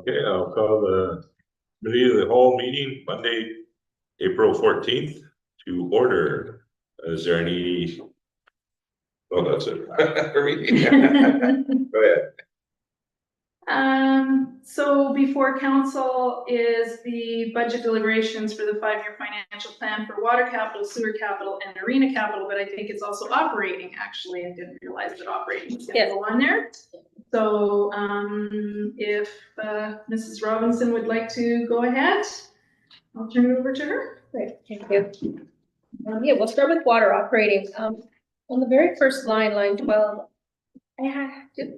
Okay, I'll call the committee of the whole meeting Monday, April 14th to order. Is there any? Oh, that's it. Go ahead. So before council is the budget deliberations for the 5-year financial plan for water capital, sewer capital, and arena capital, but I think it's also operating, actually. I didn't realize that operating was gonna go on there. So, if Mrs. Robinson would like to go ahead, I'll turn it over to her. Great, thank you. Yeah, we'll start with water operating. On the very first line, line 12,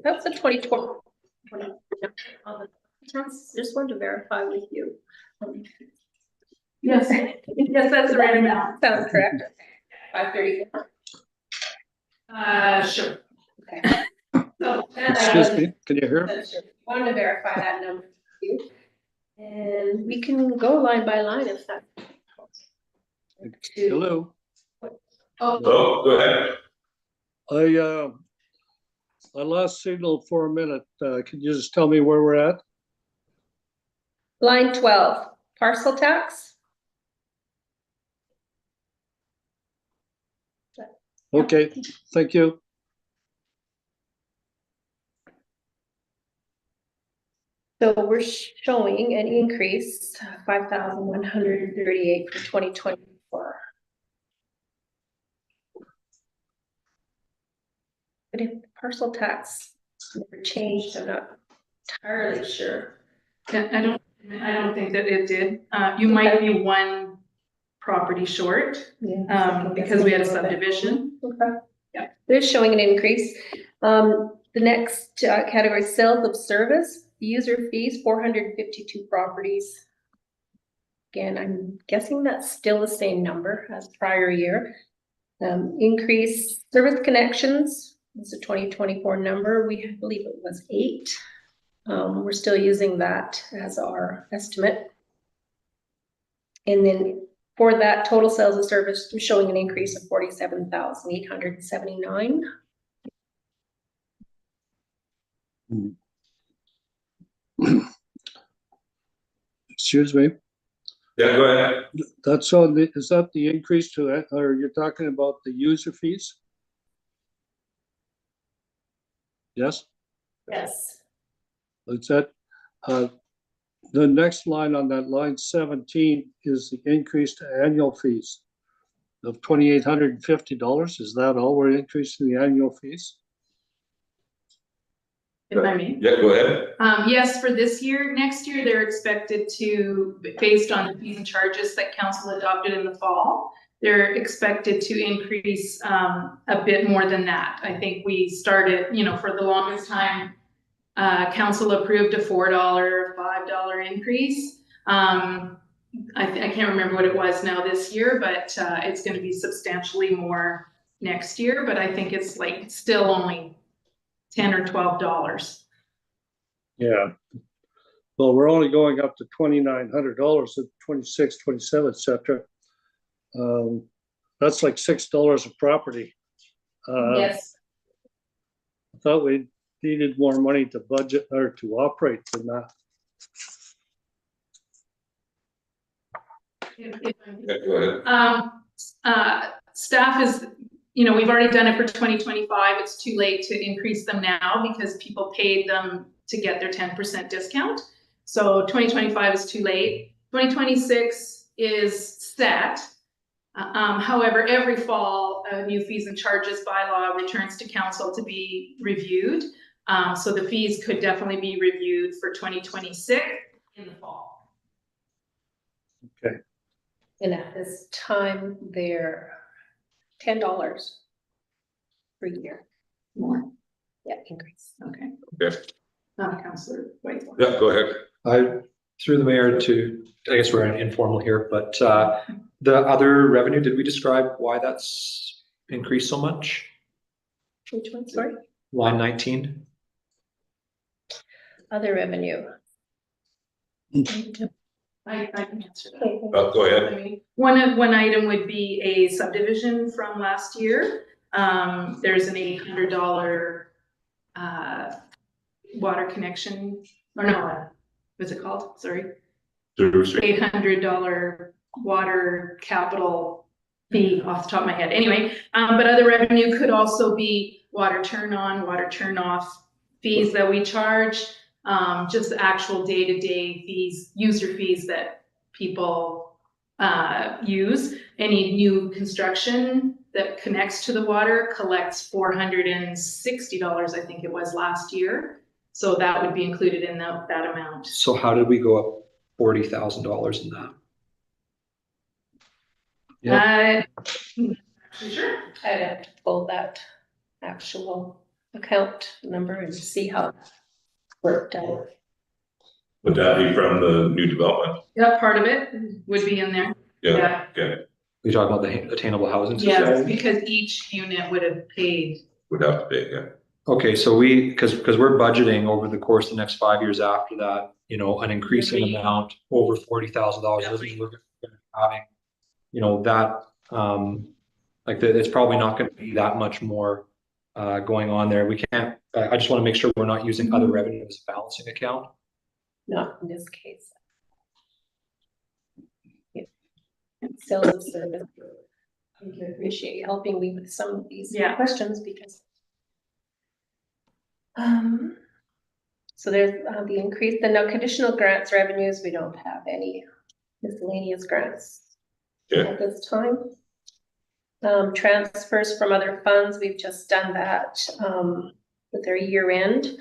that's the 2020. Just wanted to verify with you. Yes, yes, that's the right amount. Sounds correct. 534. Sure. Okay. So, Excuse me, can you hear? Wanted to verify that number with you. And we can go line by line if that. Hello, Oh, Go ahead. I lost signal for a minute. Can you just tell me where we're at? Line 12, parcel tax. Okay, thank you. So we're showing an increase, 5,138 for 2024. But if the parcel tax never changed, I'm not entirely sure. I don't think that it did. You might be one property short, because we had a subdivision. Okay. Yeah. They're showing an increase. The next category, sales of service, user fees, 452 properties. Again, I'm guessing that's still the same number as prior year. Increase service connections, it's a 2024 number. We believe it was 8. We're still using that as our estimate. And then for that total sales of service, we're showing an increase of 47,879. Excuse me, Yeah, go ahead. that's on the, is that the increase to that, or you're talking about the user fees? Yes, Yes. is that, the next line on that line 17 is the increase to annual fees of $2,850. Is that all we're increasing the annual fees? If I may. Yeah, go ahead. Yes, for this year. Next year, they're expected to, based on the fees and charges that council adopted in the fall, they're expected to increase a bit more than that. I think we started, for the longest time, council approved a $4, $5 increase. I can't remember what it was now this year, but it's going to be substantially more next year. But I think it's like still only $10 or $12. Yeah. Well, we're only going up to $2,900 at 26, 27, etc. That's like $6 a property. Yes. I thought we needed more money to budget or to operate than that. Yeah, go ahead. Staff is, we've already done it for 2025. It's too late to increase them now because people paid them to get their 10% discount. So 2025 is too late. 2026 is set. However, every fall, new fees and charges bylaw returns to council to be reviewed. So the fees could definitely be reviewed for 2026 in the fall. Okay. And at this time, they're $10 per year. More. Yeah, increase. Okay. Okay. Councillor Whitehorn. Yeah, go ahead. Through the mayor to, I guess we're informal here, but the other revenue, did we describe why that's increased so much? Which one, sorry? Line 19. Other revenue. I can answer that. Go ahead. One item would be a subdivision from last year. There's an $800 water connection, or no, what's it called? Sorry. Service fee. $800 water capital fee off the top of my head. Anyway, but other revenue could also be water turn on, water turn off fees that we charge, just the actual day-to-day fees, user fees that people use. Any new construction that connects to the water collects $460, I think it was last year. So that would be included in that amount. So how did we go up $40,000 in that? Sure. I'd have to pull that actual account number and see how it worked out. Would that be from the new development? Yeah, part of it would be in there. Yeah, okay, We talk about the attainable housing Yes, society? because each unit would have paid. would have to be, yeah. Okay, so because we're budgeting over the course of the next 5 years after that, you know, an increasing amount over $40,000 doesn't mean we're having, you know, that, it's probably not gonna be that much more going on there. We can't, I just wanna make sure we're not using other revenue as a balancing account. Not in this case. Yeah. Sales of service. Thank you. Appreciate you helping me with some of these Yeah. questions because. So there's the increase, the no conditional grants revenues, we don't have any miscellaneous grants Yeah. at this time. Transfers from other funds, we've just done that with their year end.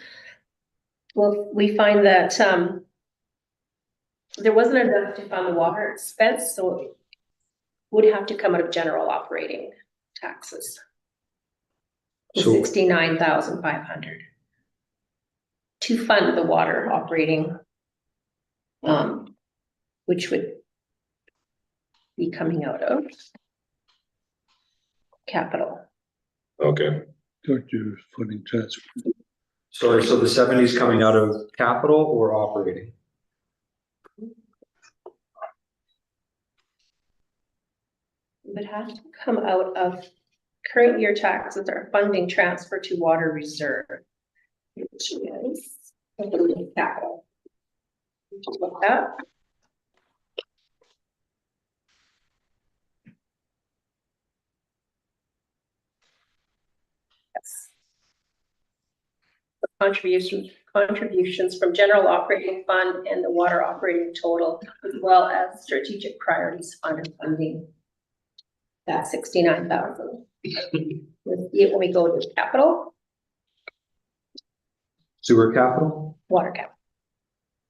Well, we find that there wasn't enough to fund the water expense, so it would have to come out of general operating taxes. So- 69,500 to fund the water operating, which would be coming out of capital. Okay, Don't you funding transfer? So the 70's coming out of capital or operating? It would have to come out of current year taxes or funding transfer to water reserve, which is capital. Look that. Yes. Contributions from general operating fund and the water operating total, as well as strategic priorities fund and funding. That's 69,000. When we go to capital, Sewer capital? water capital,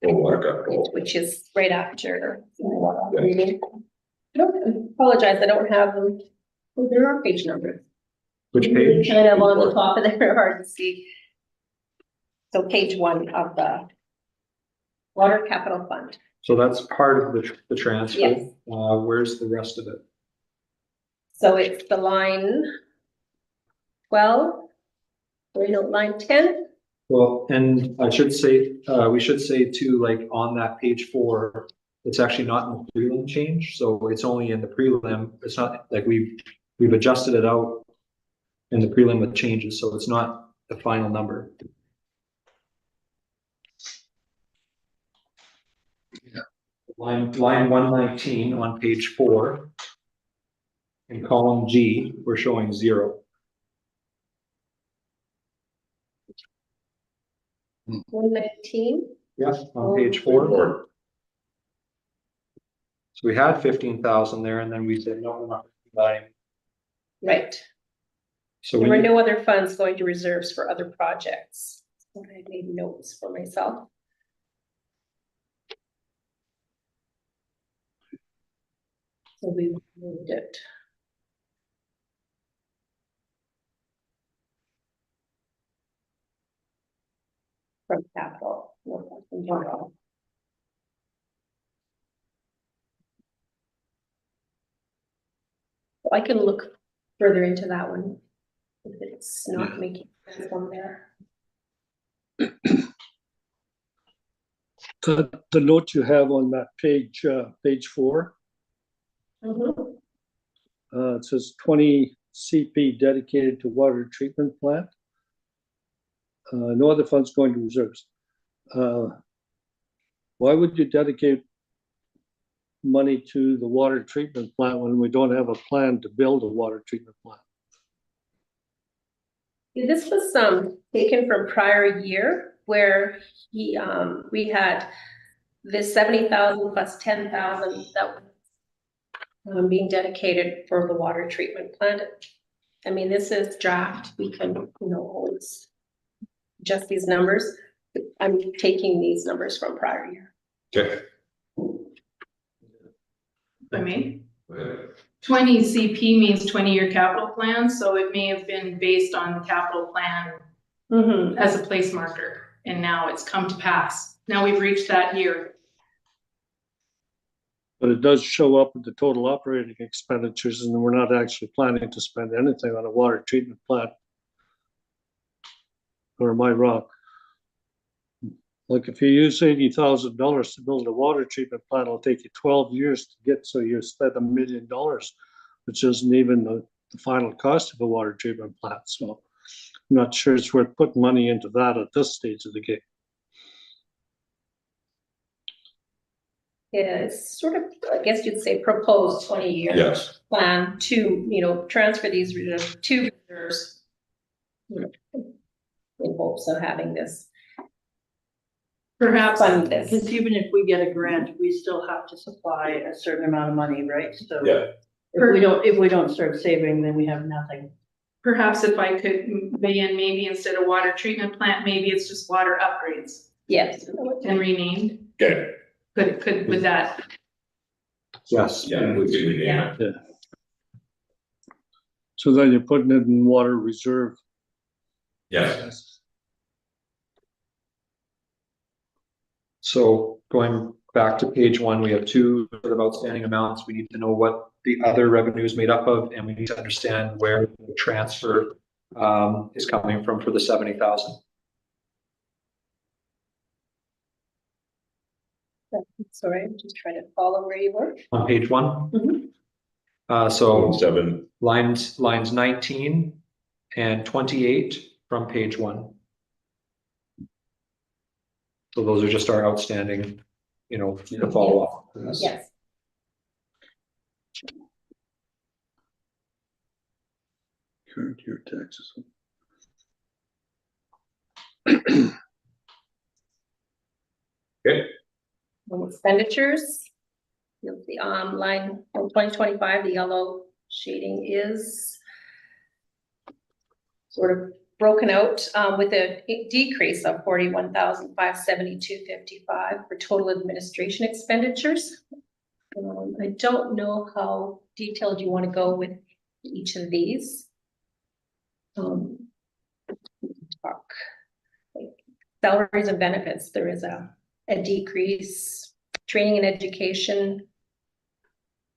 well, water capital, which is right after the water operating. I don't apologize, I don't have them. Oh, there are page numbers. Which page? Kind of on the top of there, hard to see. So page 1 of the water capital fund. So that's part of the transfer. Yes. Where's the rest of it? So it's the line 12, or no, line 10. Well, and I should say, we should say too, like on that page 4, it's actually not in the prelim change, so it's only in the prelim. It's not like we've adjusted it out in the prelim with changes, so it's not the final number. Yeah. Line 119 on page 4. In column G, we're showing 0. 119. Yes, on page 4. or, So we had 15,000 there, and then we said, no, we're not buying. Right. So There were we, no other funds going to reserves for other projects. So I made notes for myself. So we moved it. From capital. From general. I can look further into that one. If it's not making sense on there. The note you have on that page, page 4, Mhm. it says 20 CP dedicated to water treatment plant. No other funds going to reserves. Why would you dedicate money to the water treatment plant when we don't have a plan to build a water treatment plant? This was taken from prior year where we had this 70,000 plus 10,000 that was being dedicated for the water treatment plant. I mean, this is draft. We can, always adjust these numbers. I'm taking these numbers from prior year. Okay. I mean, 20 CP means 20-year capital plan, so it may have been based on the capital plan as a place marker, and now it's come to pass. Now we've reached that year. But it does show up in the total operating expenditures, and we're not actually planning to spend anything on a water treatment plant. Or am I wrong? Like if you use $80,000 to build a water treatment plant, it'll take you 12 years to get, so you spend $1 million, which isn't even the final cost of a water treatment plant. So I'm not sure it's worth putting money into that at this stage of the game. Yeah, it's sort of, I guess you'd say, proposed 20-year Yes. plan to, transfer these to reserves, in hopes of having this Perhaps, fund this. Because even if we get a grant, we still have to supply a certain amount of money, right? So Yeah. if we don't start saving, then we have nothing. perhaps if I could weigh in, maybe instead of water treatment plant, maybe it's just water upgrades Yes. and renamed. Okay. With that, Yes. Yeah, we could rename it. So then you're putting it in water reserve. Yes. So going back to page 1, we have 2 sort of outstanding amounts. We need to know what the other revenue is made up of, and we need to understand where the transfer is coming from for the 70,000. Sorry, I'm just trying to follow where you were. On page 1. Mhm. So 7. lines 19 and 28 from page 1. So those are just our outstanding, the follow up. Yes. Current year taxes. Okay. And expenditures. You'll see line 2025, the yellow shading is sort of broken out with a decrease of 41,572.55 for total administration expenditures. I don't know how detailed you want to go with each of these. Talk like salaries and benefits. There is a decrease. Training and education.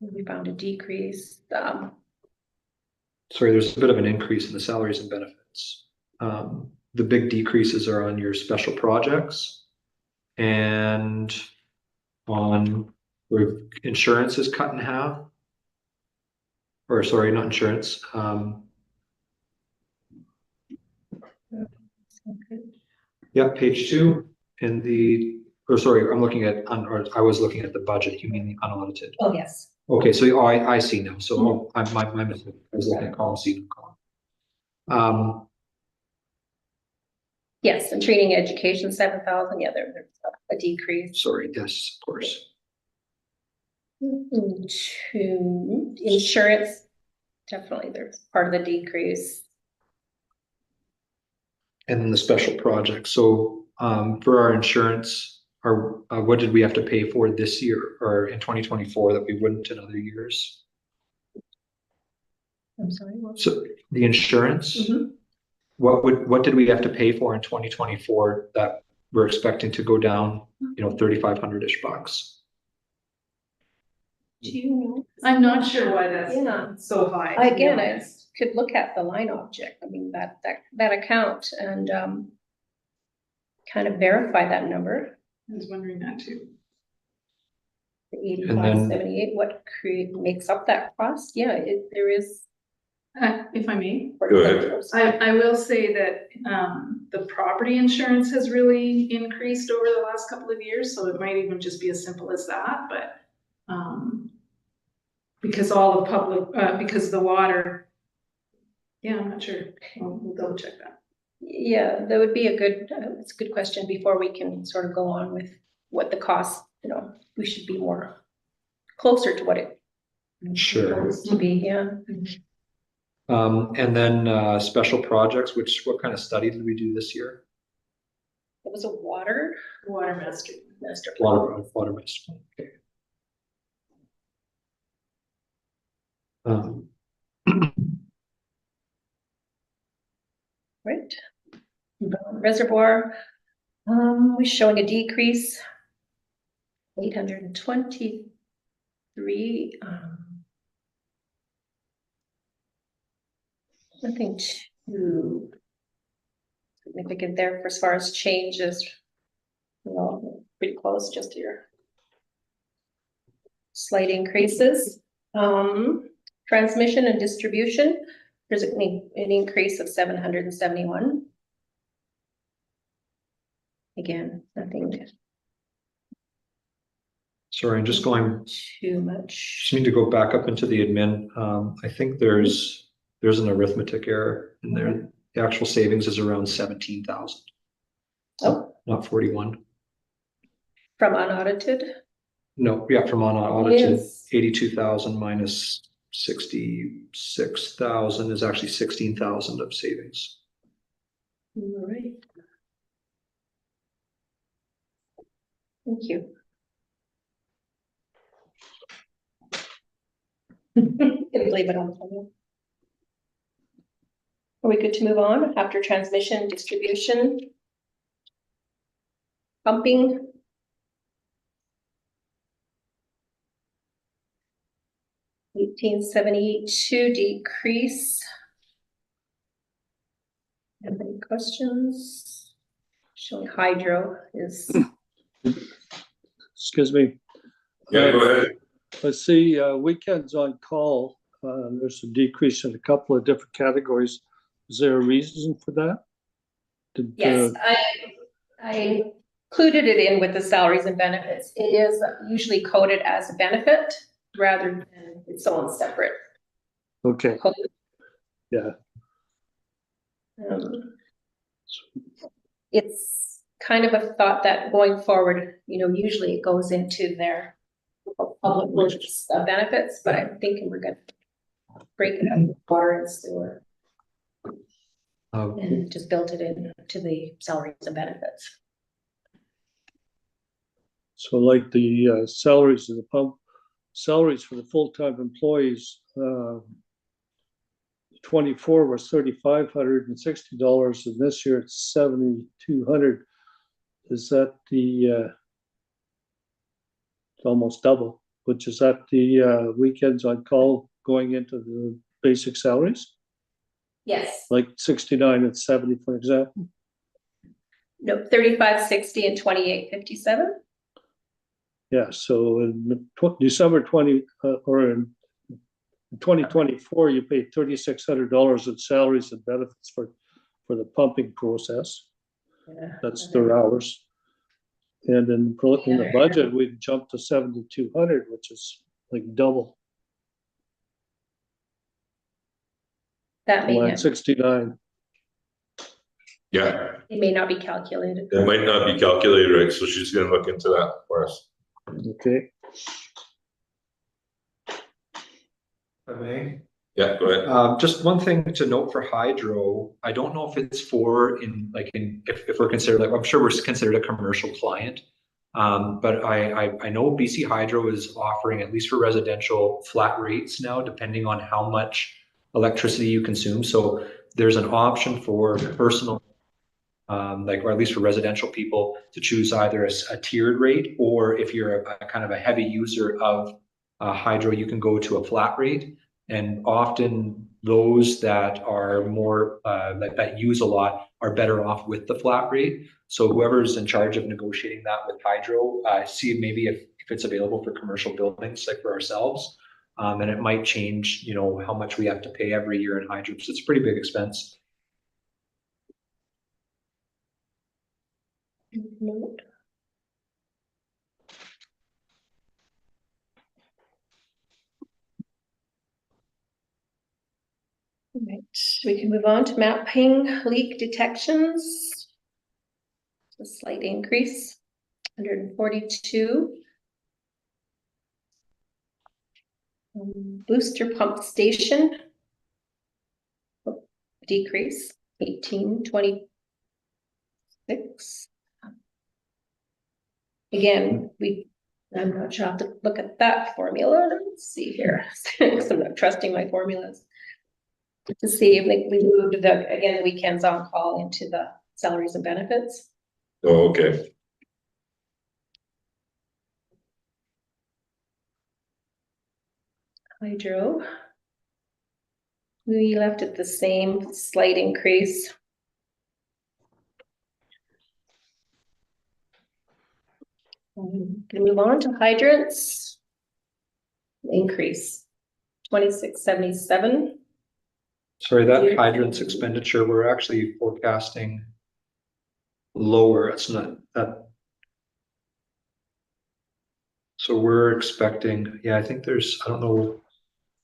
We found a decrease. Sorry, there's a bit of an increase in the salaries and benefits. The big decreases are on your special projects and on where insurance is cut in half. Or sorry, not insurance. Yeah, page 2 in the, or sorry, I'm looking at, or I was looking at the budget. You mean the unaudited? Oh, yes. Okay, so I see now. So my mistake. I was looking at column C, not column. Yes, and training education, 7,000. Yeah, there's a decrease. Sorry, yes, of course. To insurance, definitely there's part of the decrease. And then the special project. So for our insurance, what did we have to pay for this year or in 2024 that we wouldn't in other years? I'm sorry. What? So the insurance, what did we have to pay for in 2024 that we're expecting to go down, $3,500-ish bucks? Do you know? I'm not sure why that's Yeah. so high. to be Again, I honest. could look at the line object. I mean, that account and kind of verify that number. I was wondering that too. The And then- 8578, what makes up that cost? Yeah, there is If I may. Go ahead. I will say that, the property insurance has really increased over the last couple of years, so it might even just be as simple as that, but, because all the public, because the water, yeah, I'm not sure, we'll double check that. Yeah, that would be a good, it's a good question before we can sort of go on with what the cost, we should be more closer to what it Sure. supposed to be, yeah. And then, special projects, what kind of study did we do this year? It was a water Water master. plan. Water master plan, okay. Right. Reservoir, we're showing a decrease. 823, nothing too significant there for as far as changes. Pretty close, just here. Slight increases. Transmission and distribution, there's an increase of 771. Again, nothing Sorry, I'm just going, too much. just need to go back up into the admin. I think there's an arithmetic error in there. The actual savings is around 17,000, Oh, not 41. from unaudited? No, yeah, from unaudited, Yes. 82,000 minus 66,000 is actually 16,000 of savings. All right. Thank you. Gonna leave it on the phone. Are we good to move on after transmission, distribution? Pumping? $18.72 decrease. Have any questions? Showing hydro is, Excuse me. Yeah, go ahead. Let's see, weekends on call, there's a decrease in a couple of different categories. Is there a reason for that? yes, I included it in with the salaries and benefits. It is usually coded as a benefit rather than its own separate Okay, code. yeah, It's kind of a thought that going forward, usually it goes into their public works benefits, but I'm thinking we're gonna break it up with water and sewer and just build it into the salaries and benefits. so like the salaries of the pump, salaries for the full-time employees, 24 was $3,560, and this year it's $7,200. Is that the it's almost double, which is that the weekends on call going into the basic salaries, Yes. like 69 and 70, for example? No, 3560 and 2857. Yeah, so in December 20 or in 2024, you paid $3,600 in salaries and benefits for the pumping process. Yeah. That's their hours. And in the budget, we jumped to 7,200, which is like double. That may Line have, 69. Yeah, it may not be calculated. that might not be calculated right, so she's gonna look into that for us. Okay. Okay. Yeah, go ahead. Just one thing to note for hydro, I don't know if it's if we're considered, like, I'm sure we're considered a commercial client. But I know BC Hydro is offering, at least for residential, flat rates now, depending on how much electricity you consume. So there's an option for personal, or at least for residential people, to choose either a tiered rate, or if you're a kind of a heavy user of hydro, you can go to a flat rate. And often those that are more that use a lot are better off with the flat rate. So whoever's in charge of negotiating that with hydro, see maybe if it's available for commercial buildings, like for ourselves, And it might change, you know, how much we have to pay every year in hydrants. It's a pretty big expense. Note. Right, we can move on to mapping leak detections. A slight increase, 142. Booster pump station. Decrease, 1826. Again, I'm not sure, I'll have to look at that formula. Let's see here, because I'm not trusting my formulas. To see if we moved the weekends on call into the salaries and benefits. Oh, okay. Hydro. We left it the same, slight increase. Can we move on to hydrants? Increase, 2677. Sorry, that hydrants expenditure, we're actually forecasting lower. It's not that. So we're expecting, yeah, I think there's, I don't know,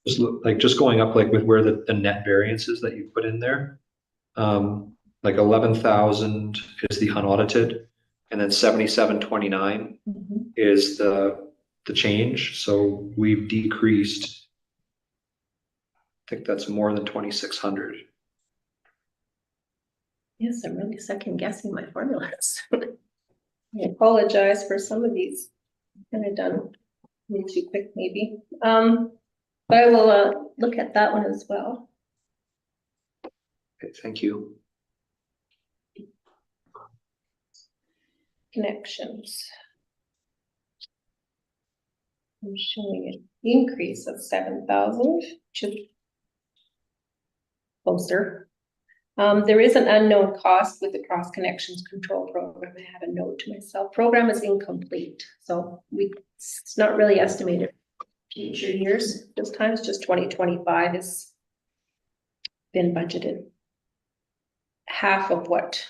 just going up like with where the net variance is that you put in there. Like 11,000 is the unaudited, and then 7729 is the change. So we've decreased. I think that's more than 2,600. Yes, I'm really second guessing my formulas. I apologize for some of these. Kind of done a little too quick, maybe. But I will look at that one as well. Okay, thank you. Connections. I'm showing an increase of 7,000, which is closer. There is an unknown cost with the cross connections control program. I have a note to myself. Program is incomplete, so it's not really estimated future years. This time it's just 2025 has been budgeted. Half of what?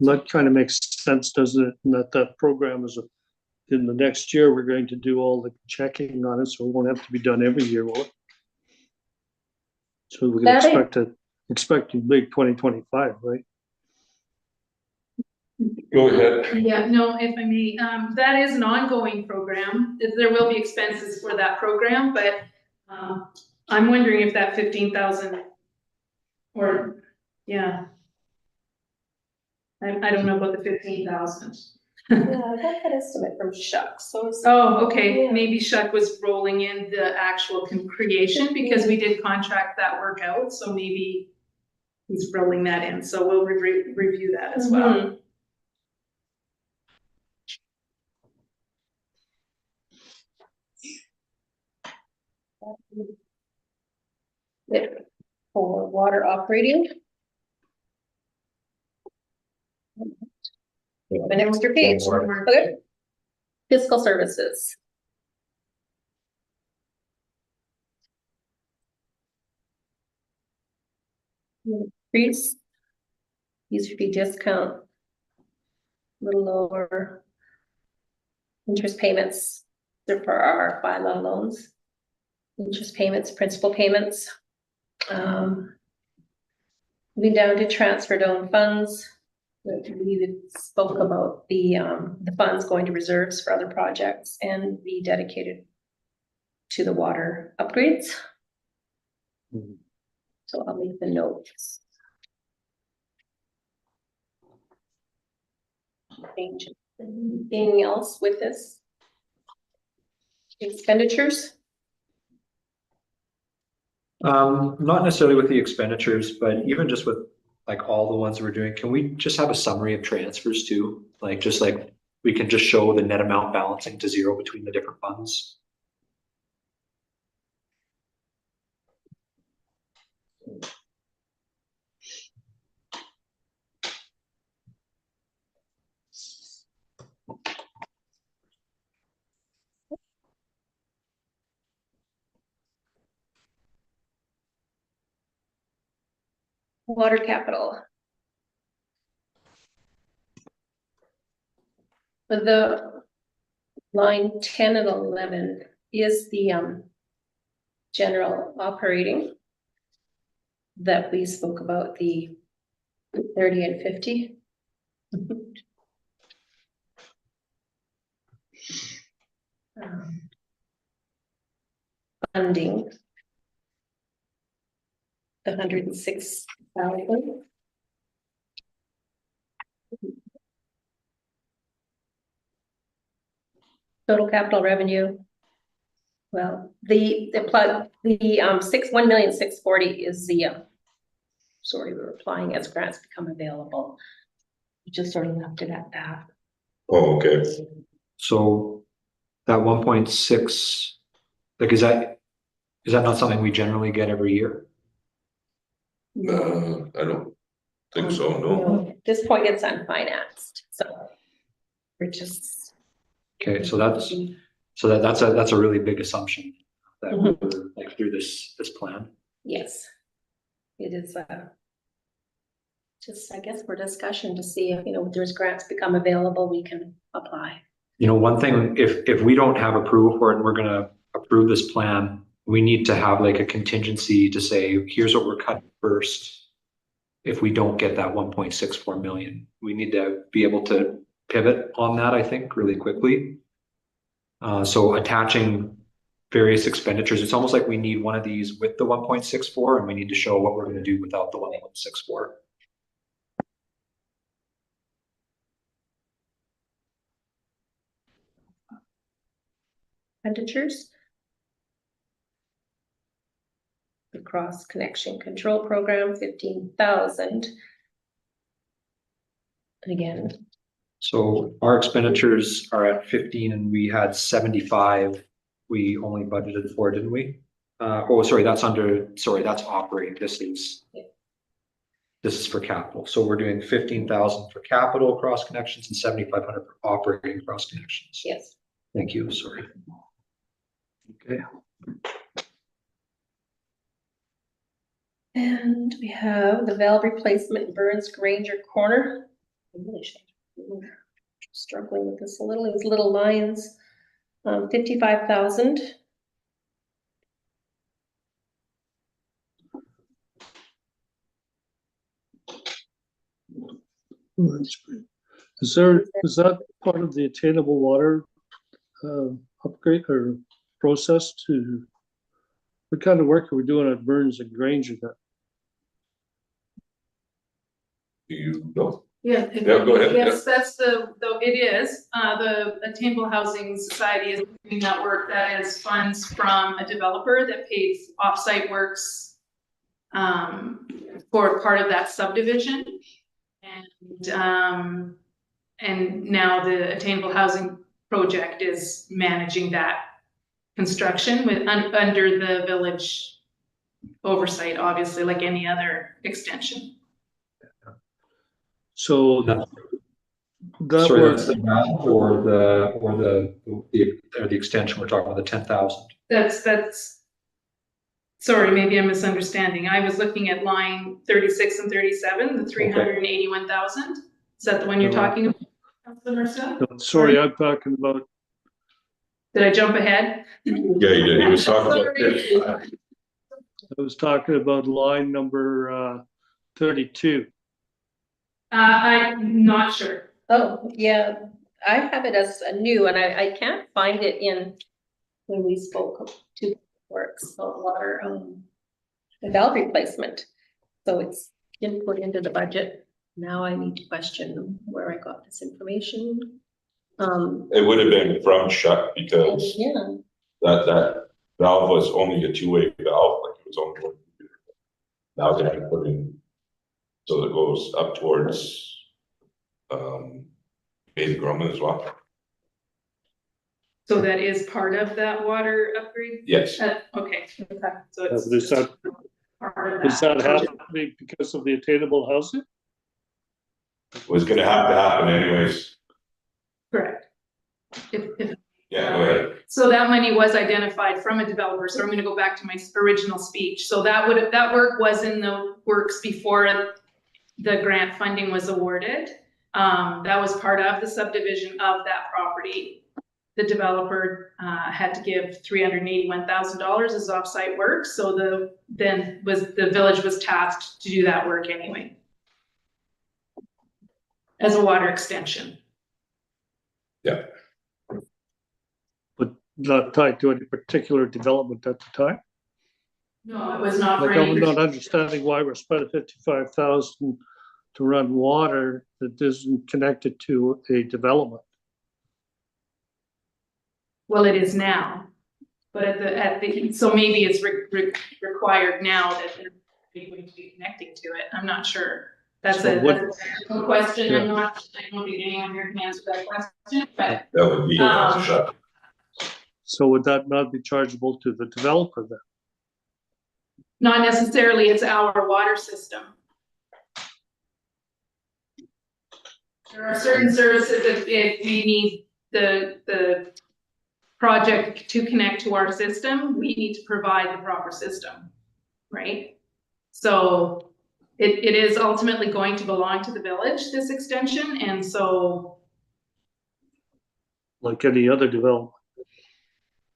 That kind of makes sense, doesn't it? And that program is in the next year, we're going to do all the checking on it, so it won't have to be done every year, will it? So we can expect to big 2025, right? Go ahead. Yeah, no, if I may, that is an ongoing program. There will be expenses for that program, but I'm wondering if that 15,000 or, yeah. I don't know about the 15,000. Yeah, I got that estimate from Shuck, so it's. Oh, okay, Yeah. maybe Shuck was rolling in the actual creation because we did contract that work out, so maybe he's rolling that in, so we'll review that as well. Yeah, for water operating. An extra page, okay. Fiscal services. Increase. User fee discount. A little lower. Interest payments, they're for our bylaw loans. Interest payments, principal payments. Moving down to transferred own funds. We spoke about the funds going to reserves for other projects and be dedicated to the water upgrades. Mhm. So I'll make the notes. Anything else with this? Expenditures? Not necessarily with the expenditures, but even just with like all the ones we're doing, can we just have a summary of transfers too? Like, just like we can just show the net amount balancing to zero between the different funds. Water capital. The line 10 and 11 is the general operating that we spoke about, the 30 and 50. Funding. The 106,000. Total capital revenue. Well, the 1,640,000 is the sorry, we're applying as grants become available. We just sort of left it at that. Oh, okay. So that 1.6, like, is that not something we generally get every year? I don't think so, no. At this point, it's unfinanced, so we're just. Okay, so that's a really big assumption that we're like through this plan. Yes. It is just, I guess, for discussion to see if, there's grants become available, we can apply. One thing, if we don't have approval for it and we're gonna approve this plan, we need to have like a contingency to say, here's what we're cutting first. If we don't get that 1.64 million, we need to be able to pivot on that, I think, really quickly. So attaching various expenditures, it's almost like we need one of these with the 1.64 and we need to show what we're going to do without the 1.64. Expenditures. The cross connection control program, 15,000. Again. So our expenditures are at 15 and we had 75. We only budgeted for, didn't we? That's operating. This is for capital. So we're doing 15,000 for capital cross connections and 7,500 for operating cross connections. Yes. Thank you. Sorry. Okay. And we have the valve replacement in Burns Granger Corner. I really should. Struggling with this a little, these little lines. 55,000. Is that part of the attainable water upgrade or process to, what kind of work are we doing at Burns and Granger? Do you know? Yeah. Go ahead, Yes, that's it is, the Attainable Housing Society is doing that work. That is funds from a developer that pays offsite works for part of that subdivision. And now the Attainable Housing Project is managing that construction under the village oversight, obviously, like any other extension. So That's that sorry, work, that's the grant or the extension. We're talking about the 10,000. That's, sorry, maybe I'm misunderstanding. I was looking at line 36 and 37, the 381,000. Is that the one you're talking about, Councilor Marcel? sorry, I'm talking about, Did I jump ahead? Yeah, you did. He was talking about this. I was talking about line number 32. I'm not sure. Oh, yeah, I have it as a new, and I can't find it in when we spoke of two works, water, the valve replacement. So it's didn't put into the budget. Now I need to question where I got this information. It would have been from Chuck because Yeah, that valve was only a two-way valve, like it was only one. Now they have to put in, so it goes up towards Bailey Grumman as well. So that is part of that water upgrade? Yes. Okay. So it's Is that part of Is that happening because of the attainable housing? Was gonna have to happen anyways. Correct. If Yeah, go ahead. So that money was identified from a developer, so I'm gonna go back to my original speech. So that work was in the works before the grant funding was awarded. That was part of the subdivision of that property. The developer, had to give $381,000 as offsite work, so the village was tasked to do that work anyway. As a water extension. Not tied to any particular development at the time. No, it was not for Like, I'm any. not understanding why we're spending 55,000 to run water that isn't connected to a development. Well, it is now, but so maybe it's required now that they're going to be connecting to it. I'm not sure. That's So a technical question. I don't think anyone here can answer that question, but That would be, So would that not be chargeable to the developer then? not necessarily. It's our water system. There are certain services that if we need the project to connect to our system, we need to provide the proper system, right? So it is ultimately going to belong to the village, this extension, and so, Like any other development?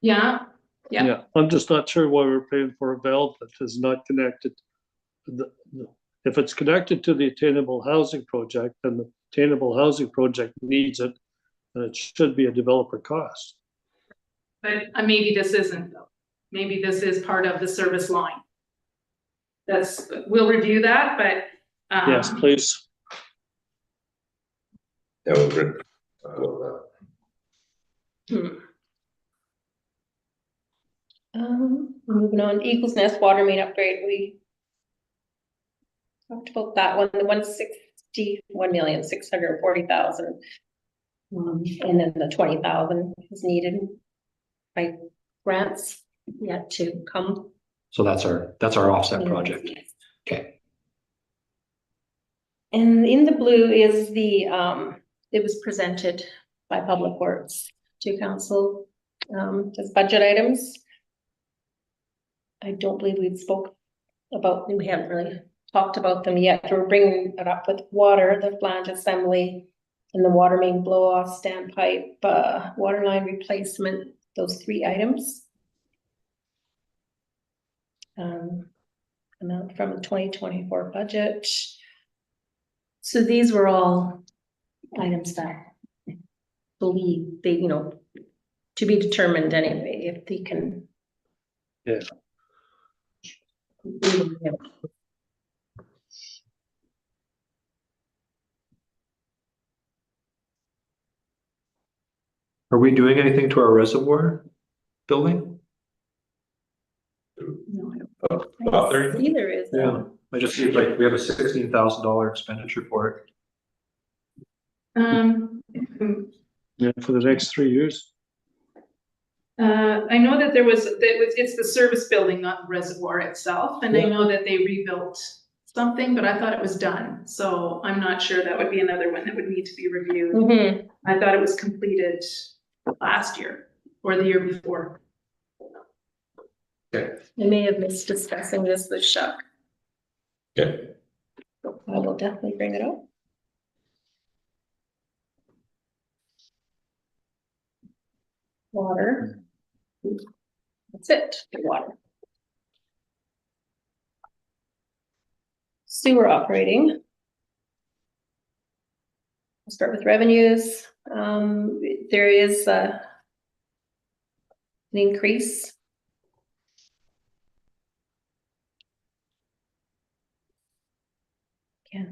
yeah. Yeah, I'm just not sure why we're paying for a valve that is not connected. If it's connected to the attainable housing project, then the attainable housing project needs it, and it should be a developer cost. But maybe this isn't though. Maybe this is part of the service line. We'll review that, but. Yes, please. that would Moving on, Eagles Nest water main upgrade, we talked about that one, the 161,640,000. And then the 20,000 is needed by grants yet to come. So that's our offset project. Okay. And in the blue is the, it was presented by Public Works to council, as budget items. I don't believe we haven't really talked about them yet. We're bringing it up with water, the flange assembly, and the water main blow off, standpipe, water line replacement, those 3 items. Amount from the 2024 budget. So these were all items that I believe they, to be determined anyway, if they can. Yeah. Are we doing anything to our reservoir building? No, about 30. see there is. Yeah, I just see like we have a $16,000 expenditure for it. Yeah, for the next 3 years. I know that it's the service building, not the reservoir itself, and I know that they rebuilt something, but I thought it was done, so I'm not sure. That would be another one that would need to be reviewed. Mm-hmm. I thought it was completed last year or the year before. Okay. I may have missed discussing this with Chuck. Okay. I will definitely bring it up. Water. That's it, water. Sewer operating. I'll start with revenues. There is an increase. Yeah.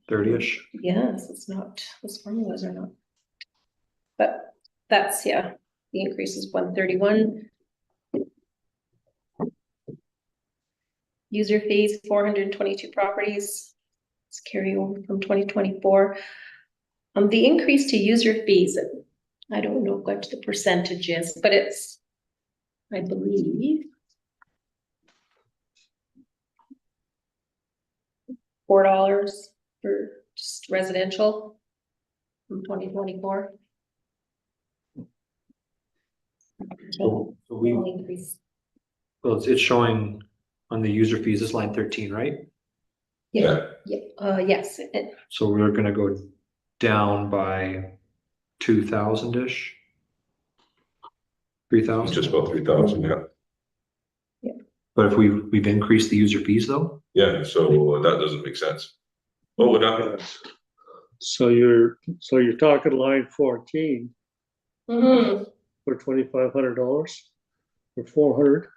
30-ish. Yes, it's not, those formulas are not. But that's, yeah, the increase is 131. User fees, 422 properties. It's carryover from 2024. The increase to user fees, I don't know what the percentage is, but it's, I believe, $4 for just residential from 2024. So we, Will increase. well, it's showing on the user fees, it's line 13, right? Yeah, yes, So we're gonna go down by 2,000-ish. 3,000, Just about 3,000, yeah. but if we've increased the user fees though, Yeah, so that doesn't make sense. Oh, we're not, So you're talking line 14 Mhm. for $2,500 or 400.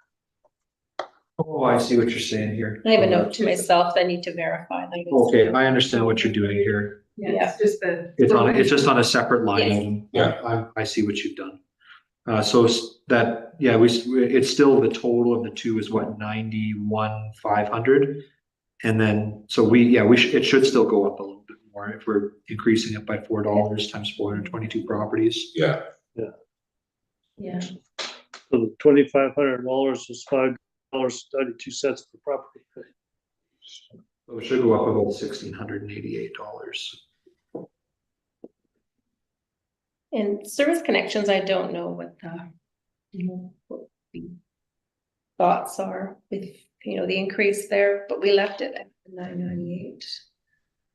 oh, I see what you're saying here. I have a note to myself, I need to verify that. Okay, I understand what you're doing here. Yeah, it's just the. It's just on a separate line Yes. item. Yeah. I see what you've done. So that, yeah, it's still the total of the two is what, 91,500? And then, so it should still go up a little bit more if we're increasing it by $4 times 422 properties. yeah, Yeah, So the $2,500 is $5.92 per property. So it should go up about $1,688. and service connections, I don't know what the, what the thoughts are with, the increase there, but we left it at 998.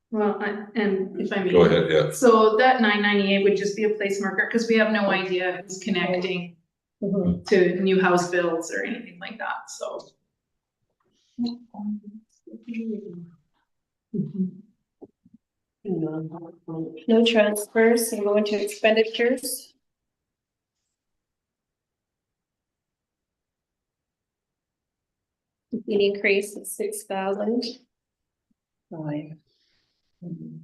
Well, and if I may. go ahead, yeah. So that 998 would just be a place marker, because we have no idea who's connecting Mhm. to new house builds or anything like that, so. No transfers, and go into expenditures. An increase of 6,000.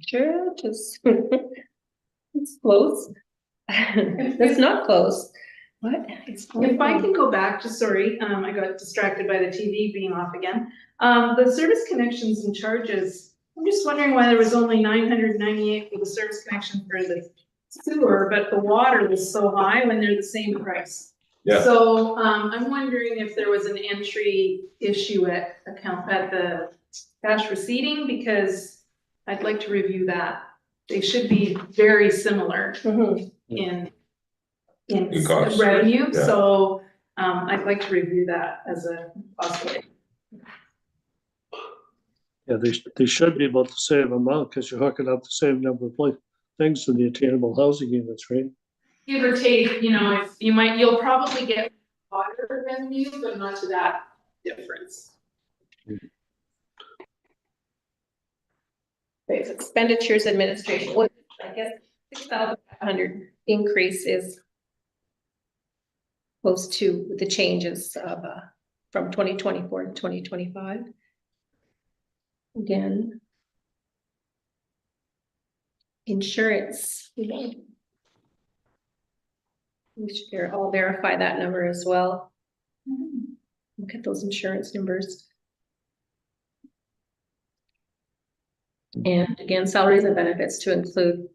Sure, just, it's close. That's not close. What? If I can go back, just sorry, I got distracted by the TV being off again. The service connections and charges, I'm just wondering why there was only 998 for the service connection for the sewer, but the water was so high when they're the same price. Yeah. So, I'm wondering if there was an entry issue at the cash receipting, because I'd like to review that. They should be very similar Mhm. in In cost, revenue, yeah. so, I'd like to review that as a possibility. Yeah, they should be about the same amount because you're hooking up the same number of things to the attainable housing units, right? Give or take, if you'll probably get water revenue, but not to that difference. Okay, so expenditures administration, what, I guess, 6,500 increase is close to the changes of, from 2024 to 2025. Again. Insurance. We should all verify that number as well. Look at those insurance numbers. And again, salaries and benefits to include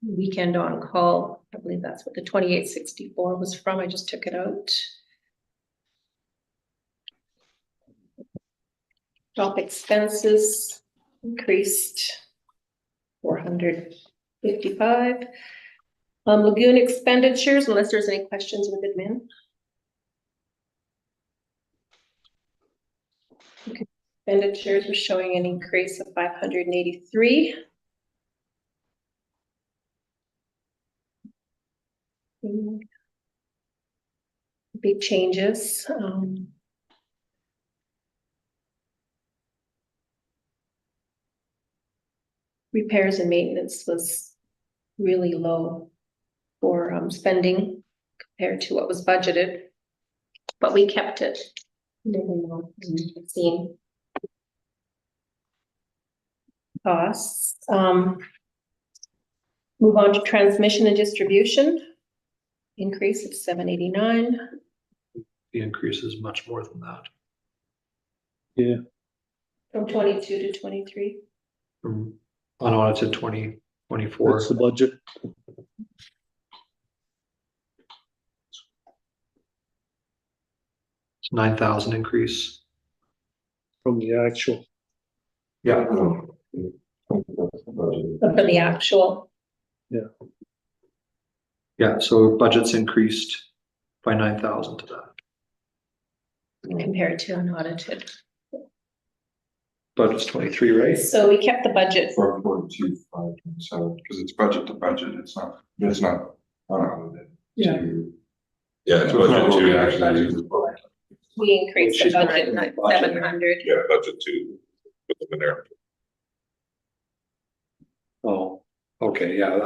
weekend on call. I believe that's what the 2864 was from. I just took it out. Drop expenses increased 455. Lagoon expenditures, unless there's any questions with admin. Okay. Expenditures are showing an increase of 583. Big changes. Repairs and maintenance was really low for spending compared to what was budgeted, but we kept it. Seen costs. Move on to transmission and distribution. Increase of 789. The increase is much more than that. Yeah, From 22 to 23. From unaudited 2024. that's the budget. It's 9,000 increase. From the actual. Yeah. But for the actual. Yeah. Yeah, so budget's increased by 9,000 to that. compared to unaudited. Budget's 23, right? So we kept the budget. 4.2527, because it's budget to budget, it's not unaudited. Yeah. Yeah, it's It's not budget what we two, actually use. We increased the She's budget correct. 700. yeah, budget two. Put them in there. Oh, okay, yeah,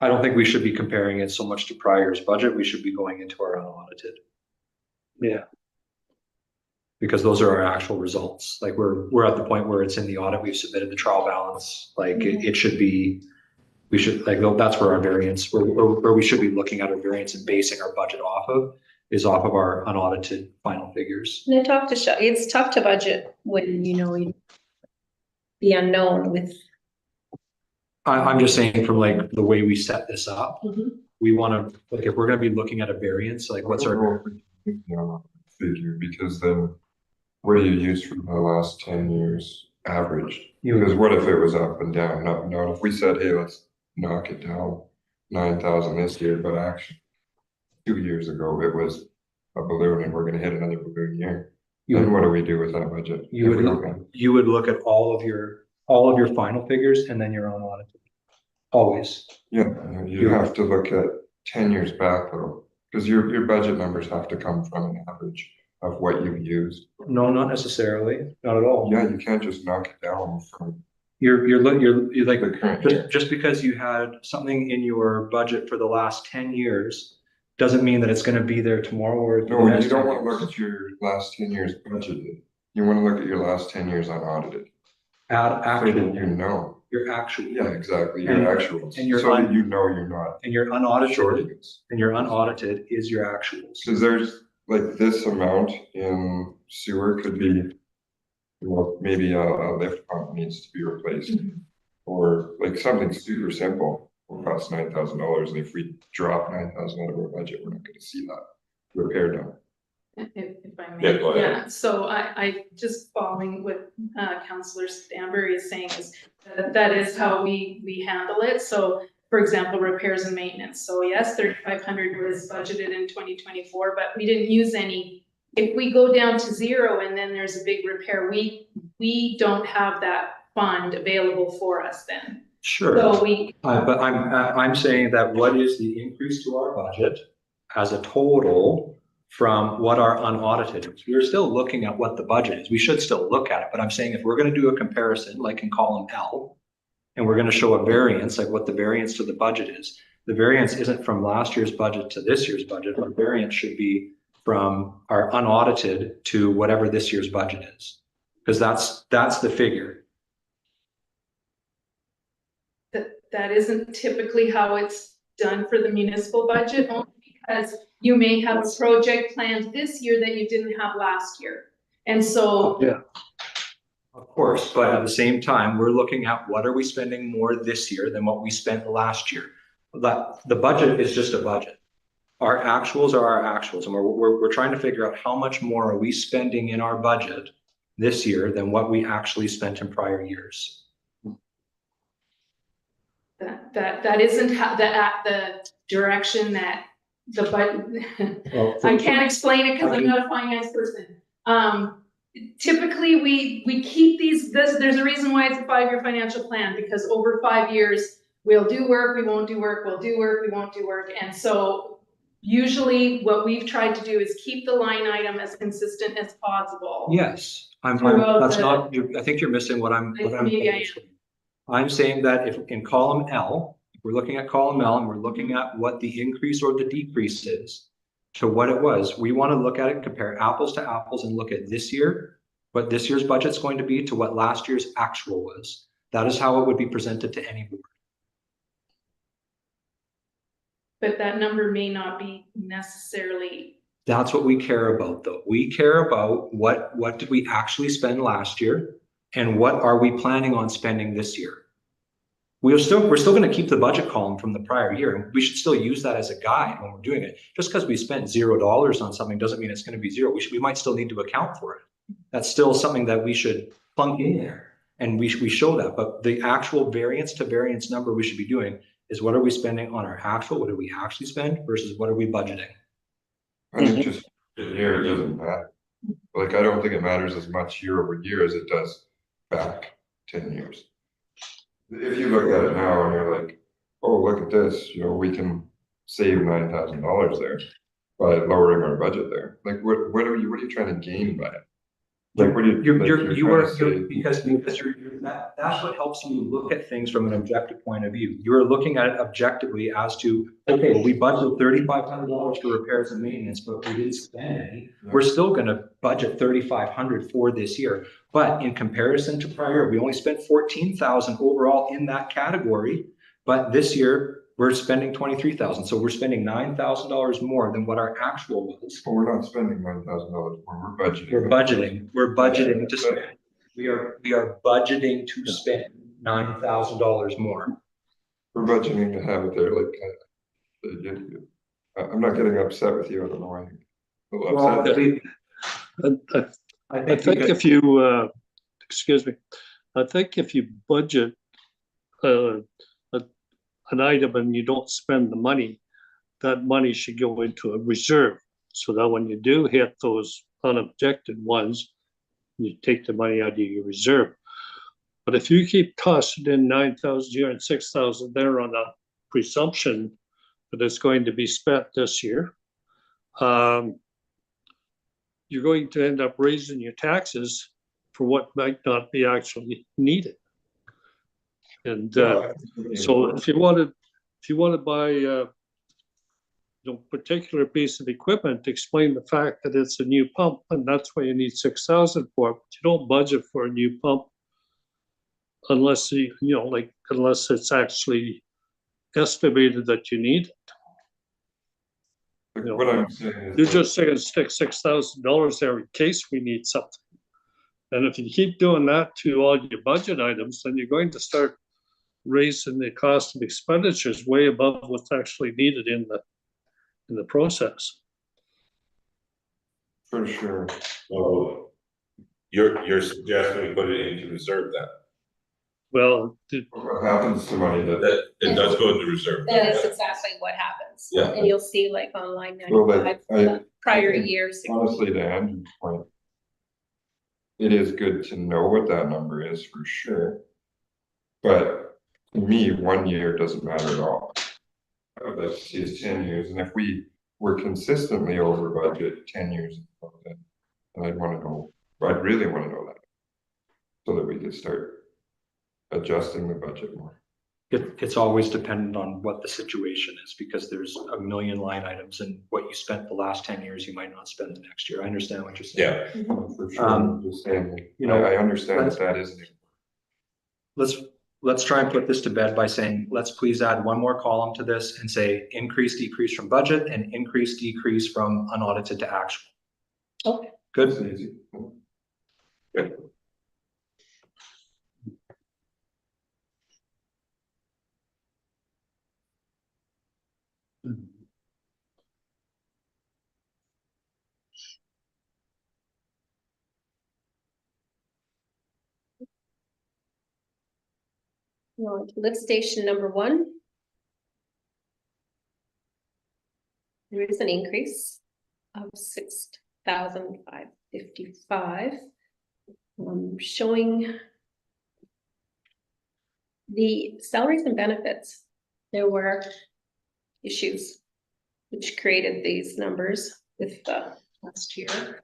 I don't think we should be comparing it so much to prior year's budget. We should be going into our unaudited. Yeah. Because those are our actual results. Like we're at the point where it's in the audit, we've submitted the trial balance, like it should be, we should, like, that's where our variance, where we should be looking at our variance and basing our budget off of, is off of our unaudited final figures. And I talked to it's tough to budget when you know the unknown with. I'm just saying from like the way we set this up, Mhm. we want to, like, if we're gonna be looking at a variance, like what's our, Figure, because then what do you use for the last 10 years averaged? Because what if it was up and down? Not if we said, hey, let's knock it down 9,000 this year, but actually 2 years ago it was a balloon and we're gonna hit another balloon year. Then what do we do with that budget? You If we would- don't have- you would look at all of your final figures and then your unaudited. Always. Yeah, you have to look at 10 years back though, because your budget numbers have to come from an average of what you've used. No, not necessarily, not at all. Yeah, you can't just knock it down from You're like, the current year. just because you had something in your budget for the last 10 years, doesn't mean that it's gonna be there tomorrow or. the No, next you don't 10 want to years. look at your last 10 years budgeted. You want to look at your last 10 years unaudited. Add So actual, that you know. your actual. Yeah, exactly, your And- actuals. and your So that un- you know you're not And your unaudited, shorting it. and your unaudited is your actuals. Because there's like this amount in sewer could be, well, maybe a lift pump needs to be replaced. Or like something super simple will cost $9,000. And if we drop 9,000 out of our budget, we're not gonna see that repair done. If I Yeah, may, go ahead. yeah, so I just following what Councillor Stanbury is saying is that is how we handle it. So for example, repairs and maintenance. So yes, 3,500 was budgeted in 2024, but we didn't use any. If we go down to zero and then there's a big repair, we don't have that fund available for us then. Sure. So we, But I'm saying that what is the increase to our budget as a total from what our unaudited is? We're still looking at what the budget is. We should still look at it, but I'm saying if we're gonna do a comparison, like in column L, and we're gonna show a variance, like what the variance to the budget is, the variance isn't from last year's budget to this year's budget. Our variance should be from our unaudited to whatever this year's budget is. Because that's the figure. that isn't typically how it's done for the municipal budget, only because you may have a project planned this year that you didn't have last year. And so, Yeah, Of course, but at the same time, we're looking at what are we spending more this year than what we spent last year? The budget is just a budget. Our actuals are our actuals, and we're trying to figure out how much more are we spending in our budget this year than what we actually spent in prior years. that isn't how, the direction that the budget, I can't explain it because I'm not a finance person. Typically, we keep there's a reason why it's a 5-year financial plan, because over 5 years, we'll do work, we won't do work, we'll do work, we won't do work. And so usually what we've tried to do is keep the line item as consistent as possible. Yes, Throughout that's the- not, I think you're missing what I'm. Maybe I am. I'm saying that if in column L, if we're looking at column L and we're looking at what the increase or the decrease is to what it was, we want to look at it, compare apples to apples and look at this year, what this year's budget's going to be to what last year's actual was. That is how it would be presented to any board. But that number may not be necessarily, That's what we care about though. We care about what did we actually spend last year and what are we planning on spending this year? We're still going to keep the budget column from the prior year, and we should still use that as a guide when we're doing it. Just because we spent $0 on something doesn't mean it's going to be zero. We might still need to account for it. That's still something that we should plunk in there, and we show that. But the actual variance to variance number we should be doing is what are we spending on our actual, what do we actually spend versus what are we budgeting? I think just here, it doesn't matter. Like, I don't think it matters as much year over year as it does back 10 years. If you look at it now and you're like, oh, look at this, you know, we can save $9,000 there by lowering our budget there. Like, what are you trying to gain by it? Like, what do you? like, you're trying to say- Because that's what helps you look at things from an objective point of view. You're looking at it objectively as to, okay, well, we budgeted $3,500 for repairs and maintenance, but we didn't spend any. We're still gonna budget $3,500 for this year. But in comparison to prior, we only spent 14,000 overall in that category. But this year, we're spending 23,000. So we're spending $9,000 more than what our actual was. Well, we're not spending $9,000 more, we're budgeting. We're budgeting to spend. We are budgeting to spend $9,000 more. We're budgeting to have it there, like, I'm not getting upset with you, I don't know why. I'm a little upset. I think if you, excuse me, I think if you budget an item and you don't spend the money, that money should go into a reserve, so that when you do hit those unobjected ones, you take the money out of your reserve. But if you keep tossing in 9,000 here and 6,000 there on a presumption that it's going to be spent this year, you're going to end up raising your taxes for what might not be actually needed. And so if you want to buy particular piece of equipment, explain the fact that it's a new pump and that's why you need 6,000 for it. But you don't budget for a new pump unless unless it's actually estimated that you need it. What I'm saying is. You're just saying stick $6,000 there in case we need something. And if you keep doing that to all your budget items, then you're going to start raising the cost of expenditures way above what's actually needed in the process. For sure. So you're suggesting we put it into reserve then? Well, What happens to money that? That it does go into reserve. That is exactly what happens. Yeah. And you'll see like on line Well, 95, like, prior I think years. Honestly, to Andrew's point, it is good to know what that number is for sure. But to me, 1 year doesn't matter at all. I would like to see is 10 years, and if we were consistently over budget 10 years, then I'd want to know, I'd really want to know that. So that we could start adjusting the budget more. It's always dependent on what the situation is, because there's a million line items, and what you spent the last 10 years, you might not spend the next year. I understand what you're saying. Yeah, For sure, I'm just saying, you know, I understand that isn't. Let's try and put this to bed by saying, let's please add one more column to this and say increase, decrease from budget and increase, decrease from unaudited to actual. Okay. Good. It's easy. Lift station number 1. There is an increase of 6,555. Showing the salaries and benefits. There were issues which created these numbers with last year.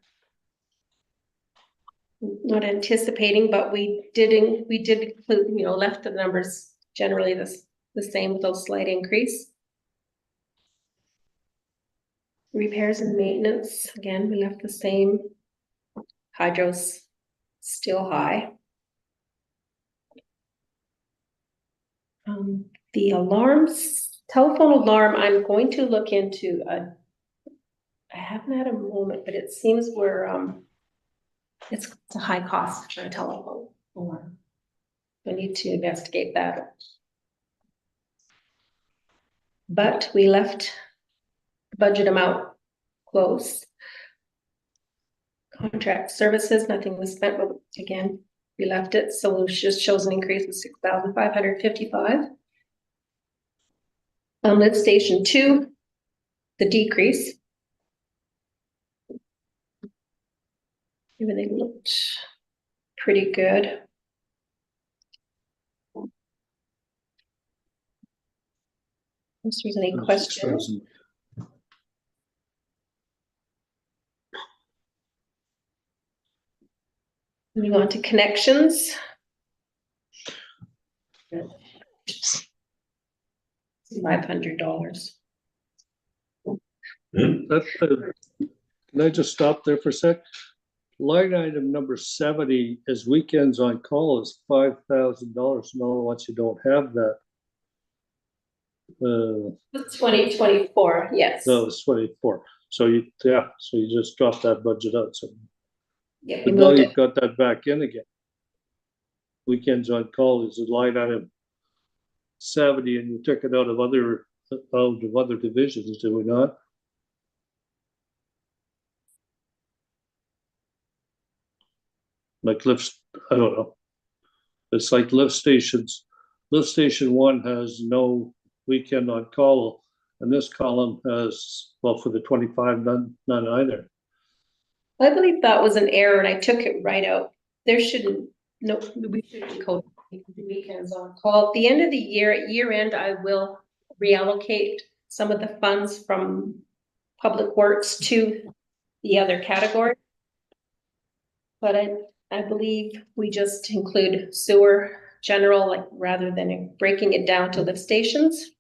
Not anticipating, but we did include, left the numbers generally the same with those slight increase. Repairs and maintenance, again, we left the same. Hydros still high. The alarms, telephone alarm, I'm going to look into I haven't had a moment, but it seems we're it's a high cost for a telephone alarm. We need to investigate that. But we left the budget amount close. Contract services, nothing was spent, but again, we left it, so it just shows an increase of 6,555. Lift Station 2, the decrease. Everything looked pretty good. If there's any questions. 6,000. Moving on to connections. $500. Can I just stop there for a sec? Line item number 70 is weekends on call is $5,000. No, once you don't have that. 2024, yes. No, it's 24. So you just dropped that budget out. So, Yeah, we but now moved you've it. got that back in again. Weekends on call is a line item 70, and you took it out of other divisions, did we not? Like lifts, I don't know. It's like lift stations. Lift station 1 has no weekend on call, and this column has, well, for the 25, none either. I believe that was an error and I took it right out. There shouldn't, no, we shouldn't code the weekends on call. At the end of the year, at year end, I will reallocate some of the funds from Public Works to the other category. But I believe we just include sewer general, like rather than breaking it down to lift stations.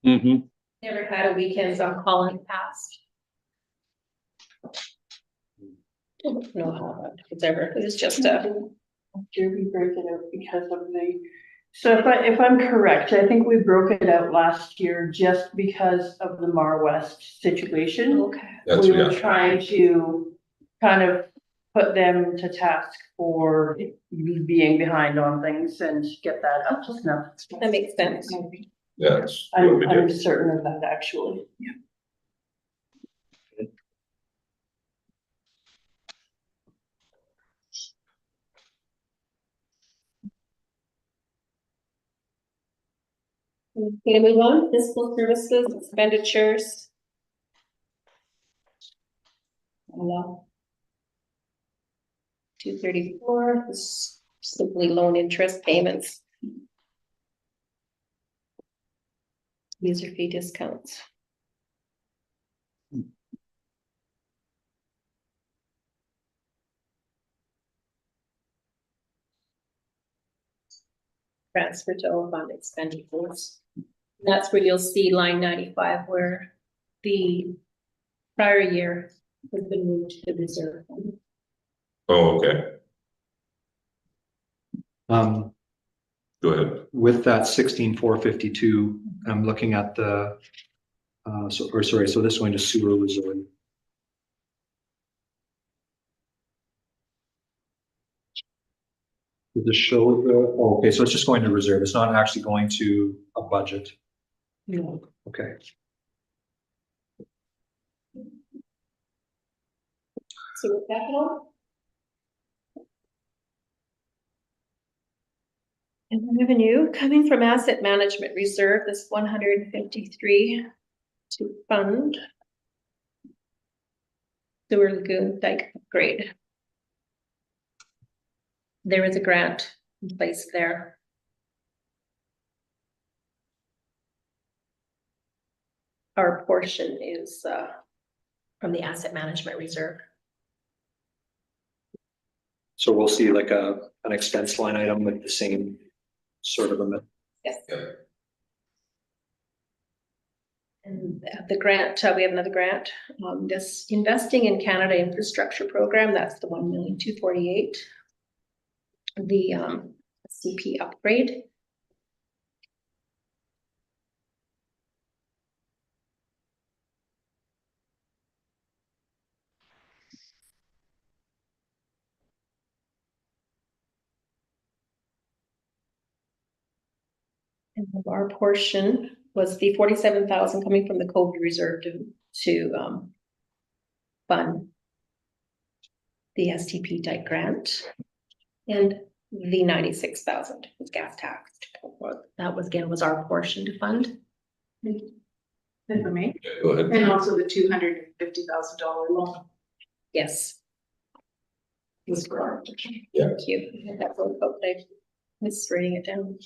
Mm-hmm. Never had a weekends on call in the past. Don't know how that was ever, it was just a, Here we break it out because of the, so if I'm correct, I think we broke it out last year just because of the Mar West situation. okay. That's, We were yeah, trying to kind of put them to task for being behind on things and get that up to snuff. That makes sense. that's what we I'm did. certain of that, actually. Okay, move on, fiscal services, expenditures. 234 is simply loan interest payments. User fee discounts. Transfer to all fund expenditures. That's where you'll see line 95 where the prior year has been moved to the reserve fund. Oh, okay, go ahead. With that 16,452, I'm looking at the, so this going to sewer reserve. Does this show the, oh, okay, so it's just going to reserve. It's not actually going to a budget. No. Okay. Sewer capital. And the revenue coming from asset management reserve, this 153 to fund sewer lagoon dike upgrade. There is a grant in place there. Our portion is from the asset management reserve. So we'll see like an expense line item with the same sort of amount. Yes. Yeah. And the grant, we have another grant, this Investing in Canada Infrastructure Program, that's the 1,248,000. The CP upgrade. And our portion was the 47,000 coming from the COVID reserve to fund the STP type grant. And the 96,000 was gas tax. That was again was our portion to fund. If I may, Go ahead. and also the $250,000 loan Yes, was for our. thank you. I had that one, but I missed writing it down.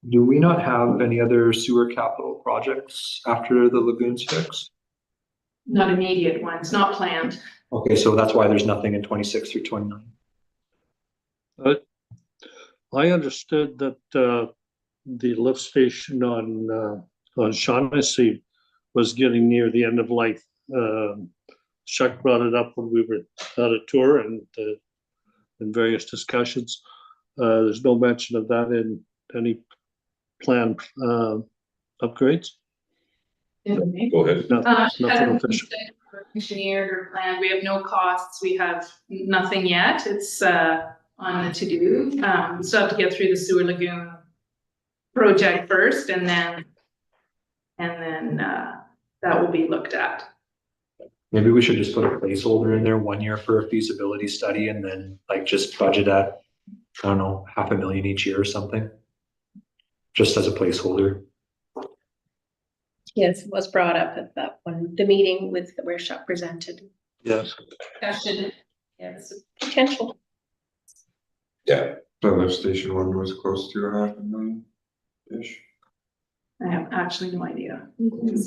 Do we not have any other sewer capital projects after the lagoons fix? Not immediate ones, not planned. Okay, so that's why there's nothing in 26 through 29. I understood that, the lift station on Shaughnessy was getting near the end of life. Chuck brought it up when we were at a tour and, in various discussions. There's no mention of that in any planned, upgrades. Go ahead. Nothing Hasn't official. been engineered or planned. We have no costs. We have nothing yet. It's on the to-do. We still have to get through the sewer lagoon project first, and then that will be looked at. Maybe we should just put a placeholder in there 1 year for a feasibility study and then like just budget at, I don't know, $500,000 each year or something. Just as a placeholder. Yes, it was brought up at that one, the meeting with where Chuck presented. Yes. Discussion. Yes, potential. Yeah, The lift station one was close to $500,000-ish. I have actually no idea. The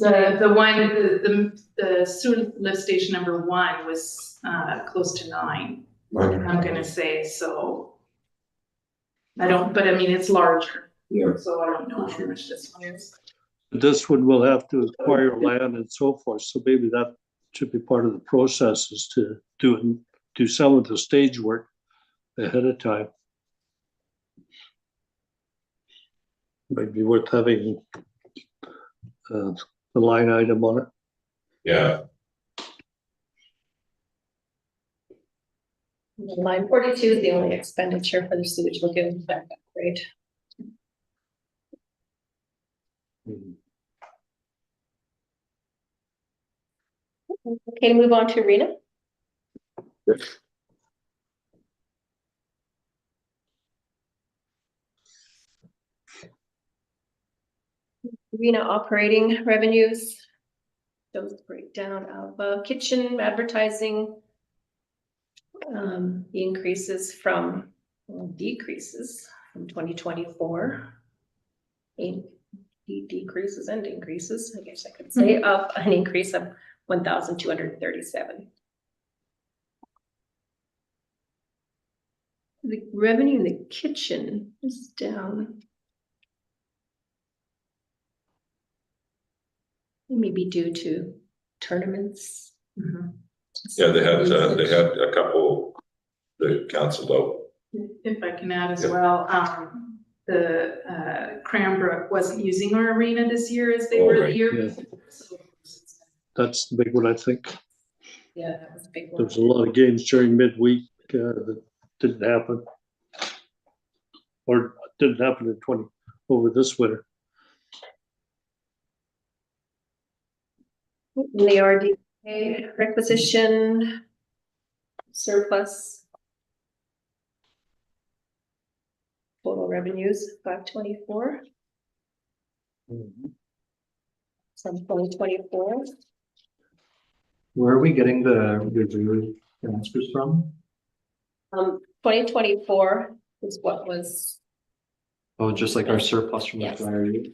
sewer lift station number 1 was close to 9. I'm gonna say, so. I don't, but I mean, it's larger, Yeah. so I don't know how much this one is. This one will have to acquire land and so forth, so maybe that should be part of the process is to do some of the stage work ahead of time. Might be worth having a line item on it. yeah, Line 42 is the only expenditure for the sewage lagoon backup grade. Okay, move on to Rena. Rena operating revenues. Shows the breakdown of kitchen advertising. The increases from, decreases from 2024. Decreases and increases, I guess I could say, of an increase of 1,237. The revenue in the kitchen is down. Maybe due to tournaments. yeah, they had a couple that canceled out. If I can add as well, the Cranbrook wasn't using our arena this year as they Oh, were the right, year yeah. before. So That's the big one, I think. Yeah, that was a big There one. was a lot of games during midweek that didn't happen. Or didn't happen in over this winter. In the RDA requisition surplus. Total revenues, 524. From 2024. Where are we getting the reserve transfers from? 2024 is what was, Oh, just like our surplus from the Yes. prior year.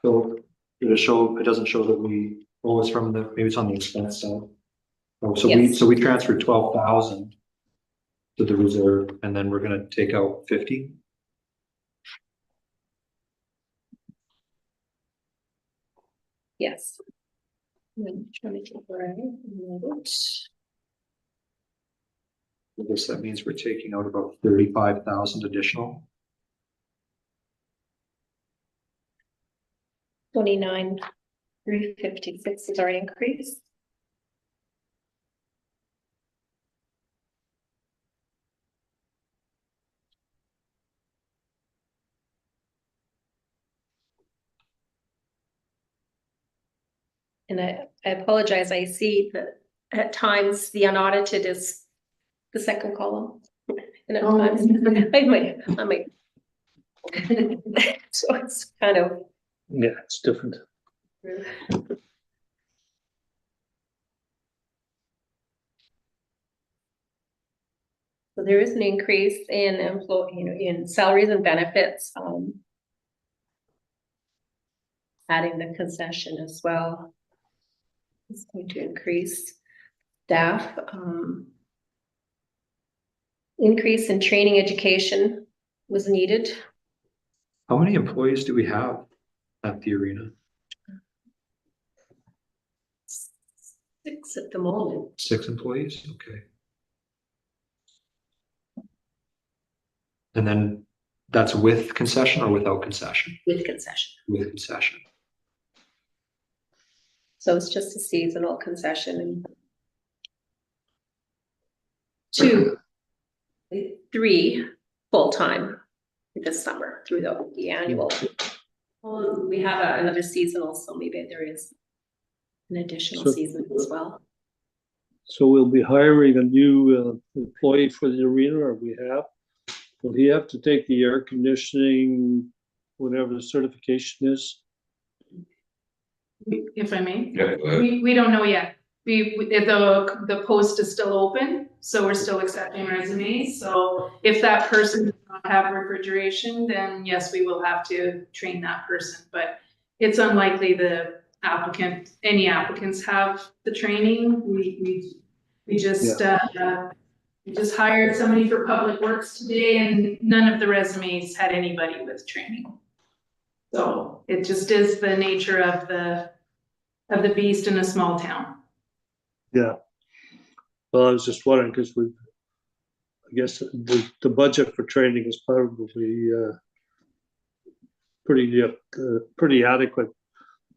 So it doesn't show that we, oh, it's from maybe it's on the expense side. Oh, Yes. so we transferred 12,000 to the reserve and then we're gonna take out 50. yes. I'm trying to right. I guess that means we're taking out about 35,000 additional. 29,356 is our increase. And I apologize, I see that at times the unaudited is the second column. And at times, I might So it's kind of. Yeah, it's different. So there is an increase in in salaries and benefits, adding the concession as well. It's going to increase staff, increase in training education was needed. How many employees do we have at the arena? 6 at the moment. 6 employees, okay. And then that's with concession or without concession? With concession. With concession. So it's just a seasonal concession and 3 full-time this summer through the annual. We have another seasonal, so maybe there is an additional So- season as well. So we'll be hiring a new employee for the arena, or we have. Will he have to take the air conditioning, whatever the certification is? If I may. Yeah, We don't know yet. The post is still open, so we're still accepting resumes. So if that person does not have refrigeration, then yes, we will have to train that person. But it's unlikely any applicants have the training. We just hired somebody for Public Works today, and none of the resumes had anybody with training. So it just is the nature of the beast in a small town. Yeah. Well, I was just wondering, because I guess the budget for training is probably pretty adequate.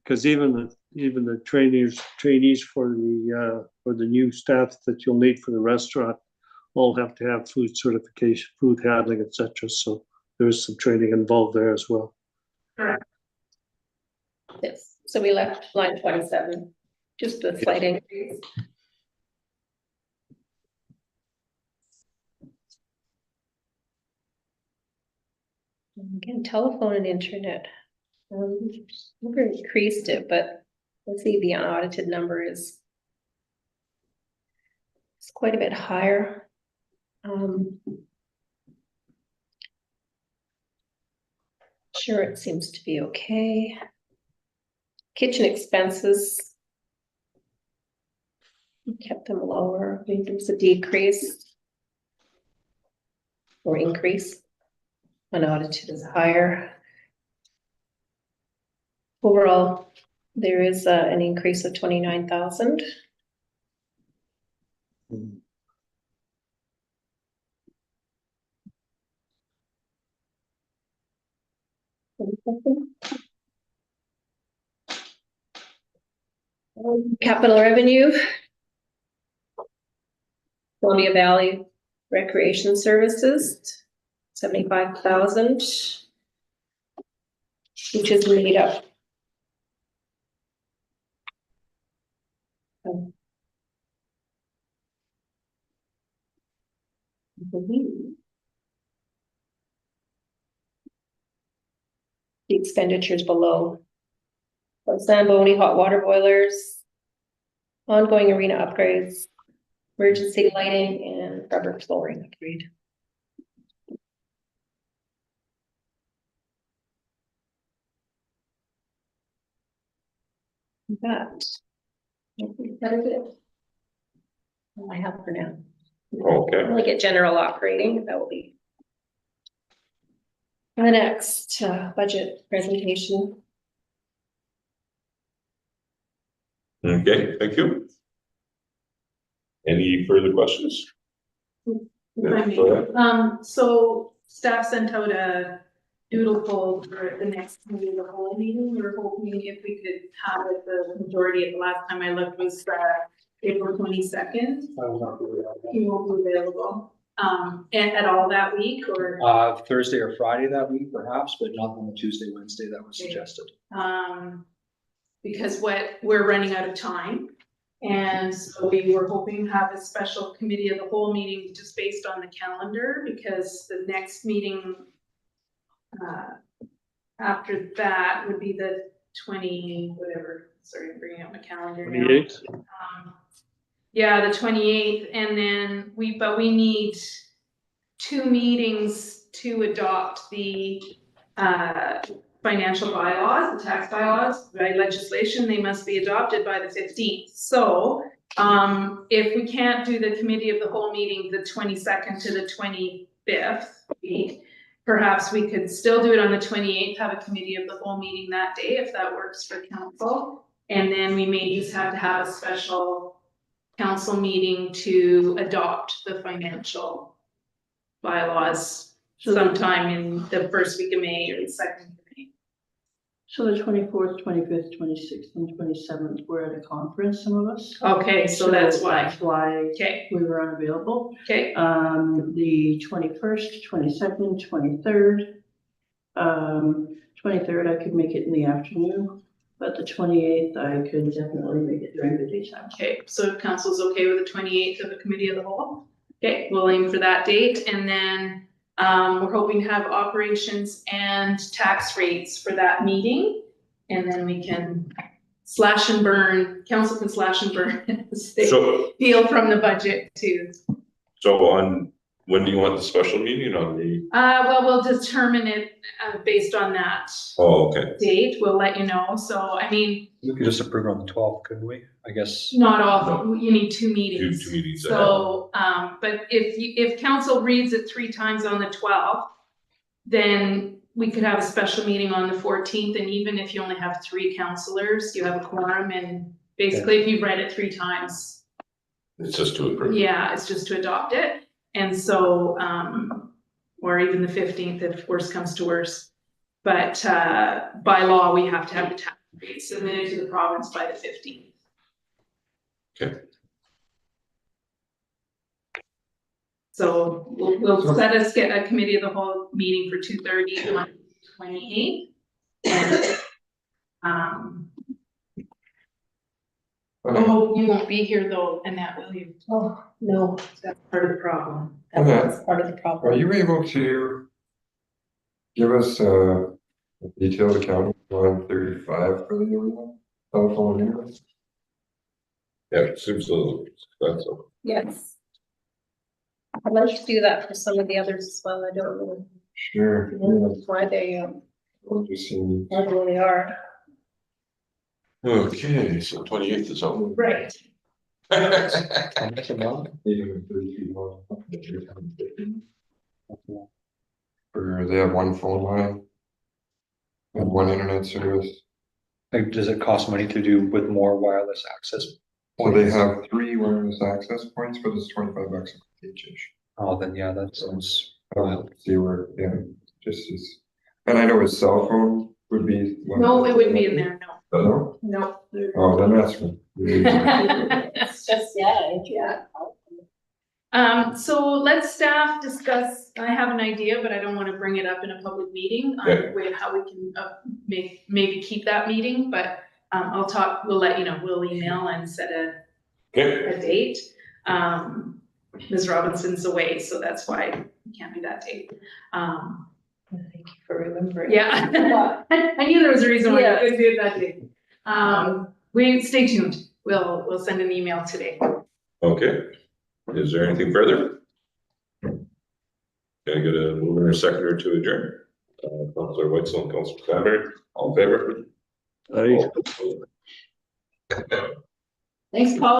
Because even the trainees for the new staff that you'll need for the restaurant all have to have food certification, food handling, etc. So there's some training involved there as well. Correct. Yes, so we left line 27, just a slight increase. And again, telephone and internet. Never increased it, but let's see, the unaudited number is it's quite a bit higher. Sure, it seems to be okay. Kitchen expenses. We kept them lower. I think there's a decrease or increase. Unaudited is higher. Overall, there is an increase of 29,000. Capital revenue. Columbia Valley Recreation Services, 75,000, which is made up. The expenditures below. Zamboni hot water boilers, ongoing arena upgrades, emergency lighting, and rubber flooring upgrade. That. I think that is it. All I have for now. Okay, I'll get general operating, that will be. The next budget presentation. okay, thank you. Any further questions? If I may. Go ahead. So staff sent out a doodle poll for the next committee of the whole meeting. We were hoping if we could have it, the majority at the last time I looked was April 22nd. He won't be available, and at all that week, or, Thursday or Friday that week perhaps, but not on the Tuesday, Wednesday that was suggested. because we're running out of time. And so we were hoping to have a special committee of the whole meeting just based on the calendar, because the next meeting After that would be the 20, whatever, sorry, I'm bringing up my calendar now. 28th? Yeah, the 28th, and then we need 2 meetings to adopt the financial bylaws, the tax bylaws, by legislation. They must be adopted by the 15th. So if we can't do the committee of the whole meeting, the 22nd to the 25th week, perhaps we could still do it on the 28th, have a committee of the whole meeting that day, if that works for council. And then we may just have to have a special council meeting to adopt the financial bylaws sometime in the first week of May or the second week of May. So the 24th, 25th, 26th, and 27th, we're at a conference, some of us. Okay, so that's why. That's why Okay, we were unavailable. okay, The 21st, 22nd, 23rd. 23rd, I could make it in the afternoon, but the 28th, I could definitely make it during the daytime. okay. So if council's okay with the 28th of the committee of the whole? Okay, we'll aim for that date, and then we're hoping to have operations and tax rates for that meeting. And then we can slash and burn, council can slash and burn as they So, feel from the budget too. when do you want the special meeting on the, Well, we'll determine it based on that oh, okay. date. We'll let you know. So, I mean, We could just approve it on the 12th, couldn't we? I guess. not all, you need 2 meetings. Two meetings ahead. So, but if council reads it 3 times on the 12th, then we could have a special meeting on the 14th, and even if you only have 3 councilors, you have a quorum, and basically if you've read it 3 times, It's just to approve. yeah, it's just to adopt it. And so, or even the 15th if worse comes to worse. But by law, we have to have the tax rate submitted to the province by the 15th. Okay. So we'll get a committee of the whole meeting for 2:30 on 28th. And oh, you won't be here though, Annette, will you? Oh, no, That's part of the problem. that's part of the Are problem. you able to give us a detailed account of 135 for the new one? Telephone internet? Yeah, it seems a little expensive. Yes. I'd like to do that for some of the others as well. I don't know Sure. Yeah, why they we'll just see. really are. Okay, so 28th is on. Right. Or they have one phone line and one internet service. Like, does it cost money to do with more wireless access? So they have 3 wireless access points, but it's $25 each. Oh, then yeah, that sounds wild. See where, yeah, just as, and I know his cell phone would be. No, it wouldn't be in there, No? no. Oh, then that's one. It's just, yeah. So let staff discuss, I have an idea, but I don't want to bring it up in a public meeting, Yeah. with how we can maybe keep that meeting, but we'll let you know, we'll email and set Okay, a date. Ms. Robinson's away, so that's why it can't be that date. Thank you for remembering. Yeah, I knew there was a reason why Yeah. I couldn't do it that day. We, stay tuned, we'll send an email today. okay. Is there anything further? Can I get a mover or a seconder to adjourn? Councilor Whitesell and Councilor Cranberry, all in favor? I Thanks, Paul.